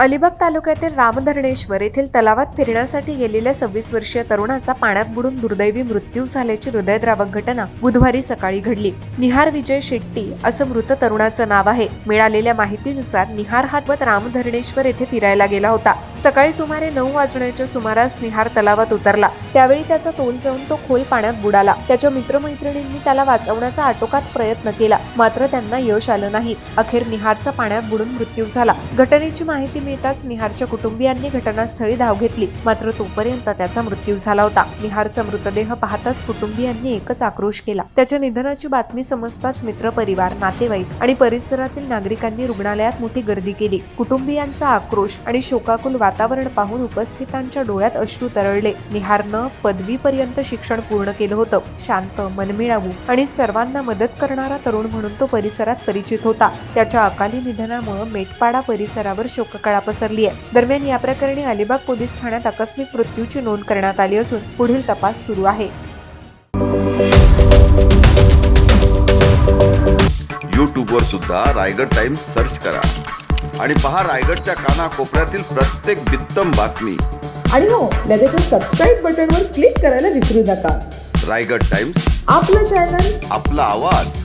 अलिबाग तालुक्यातील रामधरणेश्वर येथील तलावात फिरण्यासाठी गेलेल्या 26 वर्षीय तरुणाचा पाण्यात बुडून दुर्दैवी मृत्यू झाल्याची हृदयद्रावक घटना बुधवारी सकाळी घडली। निहार विजय शेट्टी असं मृत तरुणाचं नाव आहे। मिळालेल्या माहितीनुसार निहार हा रामधरणेश्वर येथे फिरायला गेला होता। सकाळी सुमारे 9 वाजण्याच्या सुमारास निहार तलावात उतरला। त्यावेळी त्याचा तोल जाऊन तो खोल पाण्यात बुडाला। त्याच्या मित्रमैत्रिणींनी त्याला वाचवण्याचा आटोकाट प्रयत्न केला, मात्र त्यांना यश आलं नाही। अखेर निहारचा पाण्यात बुडून मृत्यू झाला। घटनेची माहिती मिळताच निहारच्या कुटुंबियांनी घटनास्थळी धाव घेतली, मात्र तोपर्यंत त्याचा मृत्यू झाला होता। निहारचा मृतदेह पाहताच कुटुंबियांनी एकच आक्रोश केला। त्याच्या निधनाची बातमी समजताच मित्रपरिवार, नातेवाईक आणि परिसरातील नागरिकांनी रुग्णालयात मोठी गर्दी केली। कुटुंबियांचा आक्रोश आणि शोकाकुल वातावरण पाहून उपस्थितांच्या डोळ्यात अश्रू तरळले। निहारनं पदवीपर्यंत शिक्षण पूर्ण केलं होतं। शांत, मनमिळावू आणि सर्वांना मदत करणारा तरुण म्हणून तो परिसरात परिचित होता। त्याच्या अकाली निधनामुळे मेटपाडा परिसरावर शोककळा पसरली आहे। दरम्यान या प्रकरणी अलिबाग पोलीस ठाण्यात आकस्मिक मृत्यूची नोंद करण्यात आली असून पुढील तपास सुरू आहे। यूट्यूबवर सुद्धा रायगड टाइम्स सर्च करा आणि पहा रायगडच्या कानाकोपऱ्यातील प्रत्येक बित्तम बातमी। आणि हो, लगेच सबस्क्राईब बटनवर क्लिक करायला विसरू नका। रायगड टाइम्स, आपलं चॅनल, आपला आवाज।